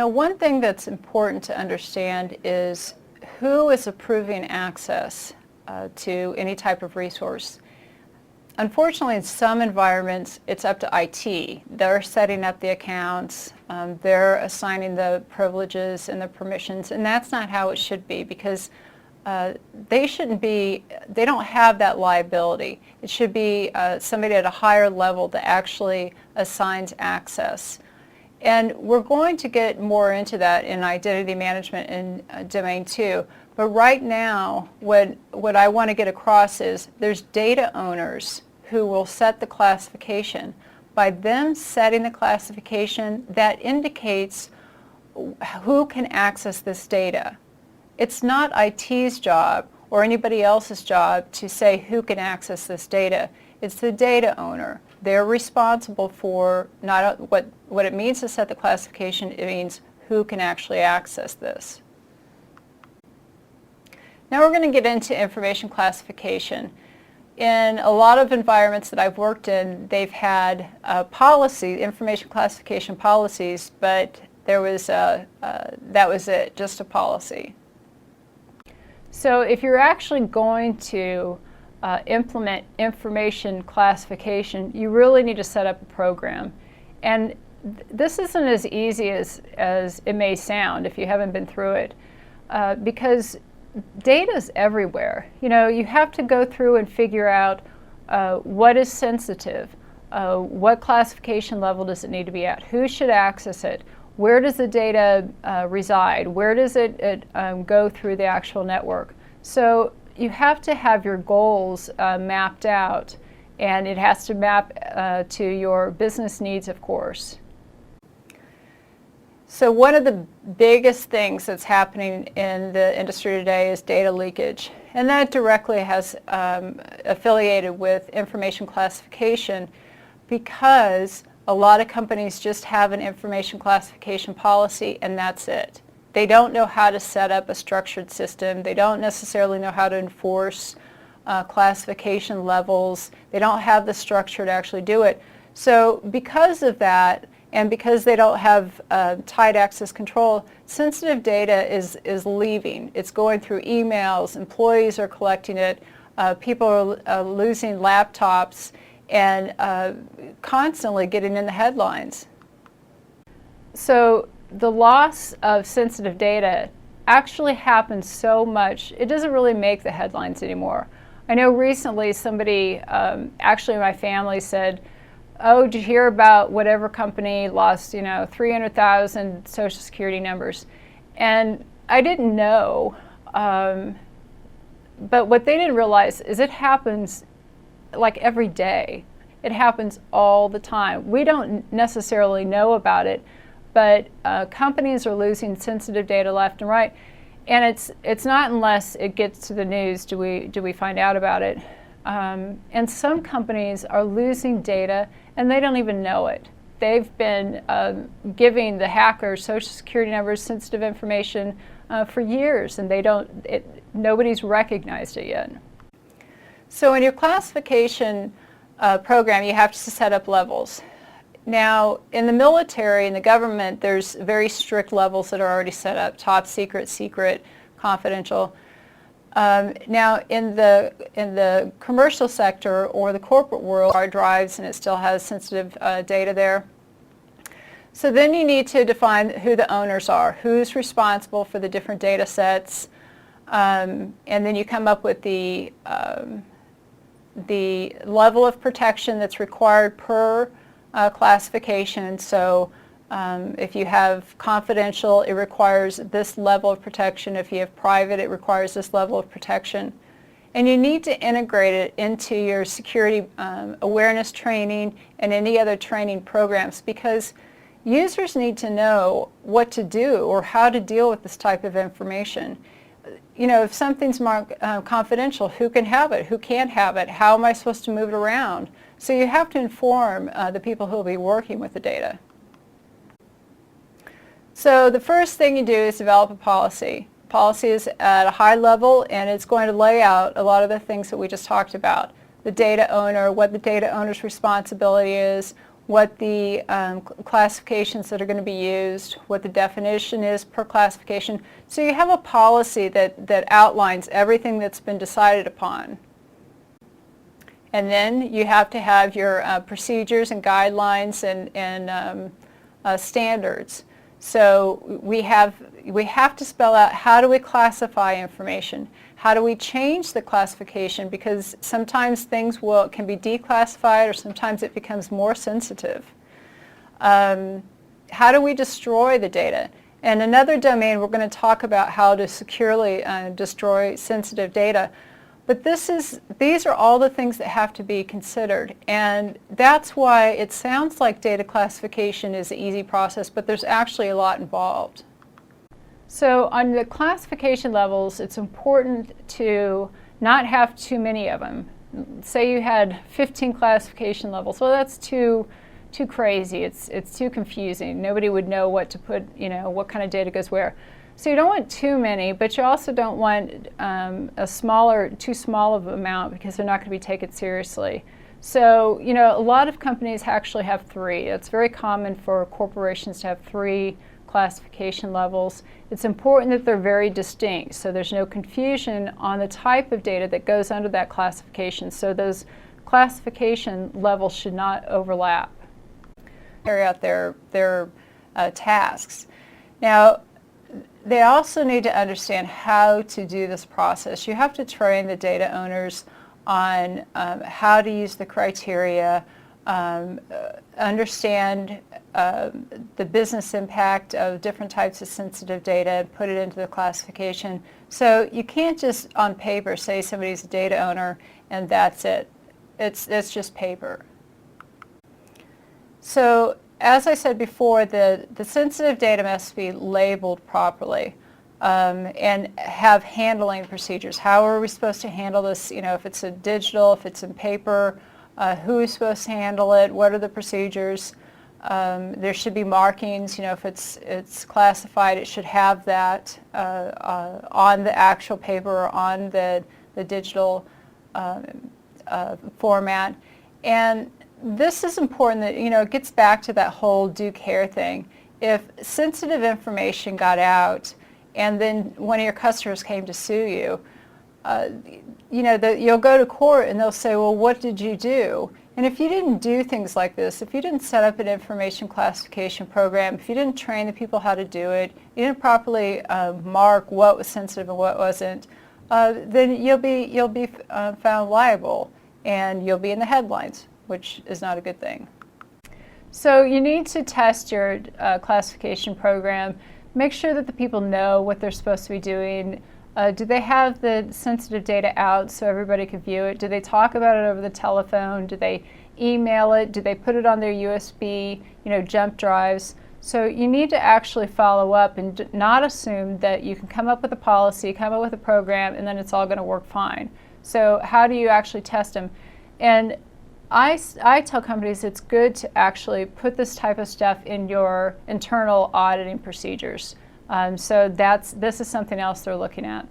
Now, one thing that's important to understand is who is approving access to any type of resource. Unfortunately, in some environments, it's up to IT. They're setting up the accounts, they're assigning the privileges and the permissions, and that's not how it should be, because they don't have that liability. It should be somebody at a higher level that actually assigns access. And we're going to get more into that in identity management in Domain 2. But right now, what I want to get across is there's data owners who will set the classification. By them setting the classification, that indicates who can access this data. It's not IT's job or anybody else's job to say who can access this data. It's the data owner. They're responsible for not what it means to set the classification. It means who can actually access this. Now we're going to get into information classification. In a lot of environments that I've worked in, they've had information classification policies, but there was that was it, just a policy. So if you're actually going to implement information classification, you really need to set up a program. And this isn't as easy as it may sound if you haven't been through it, because data is everywhere. You know, you have to go through and figure out what is sensitive, what classification level does it need to be at, who should access it, where does the data reside, where does it go through the actual network. So you have to have your goals mapped out, and it has to map to your business needs, of course. So one of the biggest things that's happening in the industry today is data leakage, and that directly has affiliated with information classification, because a lot of companies just have an information classification policy and that's it. They don't know how to set up a structured system. They don't necessarily know how to enforce classification levels. They don't have the structure to actually do it. So because of that, and because they don't have tight access control, sensitive data is leaving. It's going through emails, employees are collecting it, people are losing laptops, and constantly getting in the headlines. So the loss of sensitive data actually happens so much, it doesn't really make the headlines anymore. I know recently somebody, actually in my family, said, "Oh, did you hear about whatever company lost, 300,000 Social Security numbers?" And I didn't know, but what they didn't realize is it happens like every day. It happens all the time. We don't necessarily know about it, but companies are losing sensitive data left and right, and it's not unless it gets to the news do we find out about it. And some companies are losing data and they don't even know it. They've been giving the hackers Social Security numbers, sensitive information for years, and nobody's recognized it yet. So in your classification program, you have to set up levels. Now, in the military and the government, there's very strict levels that are already set up: top secret, secret, confidential. Now, in the commercial sector or the corporate world, hard drives, and it still has sensitive data there. So then you need to define who the owners are, who's responsible for the different data sets, and then you come up with the level of protection that's required per classification. So if you have confidential, it requires this level of protection. If you have private, it requires this level of protection. And you need to integrate it into your security awareness training and any other training programs, because users need to know what to do or how to deal with this type of information. If something's marked confidential, who can have it? Who can't have it? How am I supposed to move it around? So you have to inform the people who will be working with the data. So the first thing you do is develop a policy. Policy is at a high level, and it's going to lay out a lot of the things that we just talked about. The data owner, what the data owner's responsibility is, what the classifications that are going to be used, what the definition is per classification. So you have a policy that outlines everything that's been decided upon. And then you have to have your procedures and guidelines and standards. So we have to spell out, how do we classify information? How do we change the classification? Because sometimes things can be declassified, or sometimes it becomes more sensitive. How do we destroy the data? And another domain, we're going to talk about how to securely destroy sensitive data. But these are all the things that have to be considered. And that's why it sounds like data classification is an easy process, but there's actually a lot involved. So on the classification levels, it's important to not have too many of them. Say you had 15 classification levels. Well, that's too crazy. It's too confusing. Nobody would know what to put, what kind of data goes where. So you don't want too many, but you also don't want too small of an amount, because they're not going to be taken seriously. So, a lot of companies actually have 3. It's very common for corporations to have 3 classification levels. It's important that they're very distinct, so there's no confusion on the type of data that goes under that classification. So those classification levels should not overlap. Carry out their tasks. Now, they also need to understand how to do this process. You have to train the data owners on how to use the criteria, understand the business impact of different types of sensitive data, and put it into the classification. So you can't just on paper say somebody's a data owner and that's it. It's just paper. So as I said before, the sensitive data must be labeled properly and have handling procedures. How are we supposed to handle this? If it's a digital, if it's in paper, who is supposed to handle it? What are the procedures? There should be markings. If it's classified, it should have that on the actual paper or on the digital format. And this is important that, it gets back to that whole due care thing. If sensitive information got out and then one of your customers came to sue you, you'll go to court and they'll say, well, what did you do? And if you didn't do things like this, if you didn't set up an information classification program, if you didn't train the people how to do it, you didn't properly mark what was sensitive and what wasn't, then you'll be found liable and you'll be in the headlines, which is not a good thing. So you need to test your classification program. Make sure that the people know what they're supposed to be doing. Do they have the sensitive data out so everybody can view it? Do they talk about it over the telephone? Do they email it? Do they put it on their USB, jump drives? So you need to actually follow up and not assume that you can come up with a policy, come up with a program, and then it's all going to work fine. So how do you actually test them? And I tell companies it's good to actually put this type of stuff in your internal auditing procedures. So this is something else they're looking at.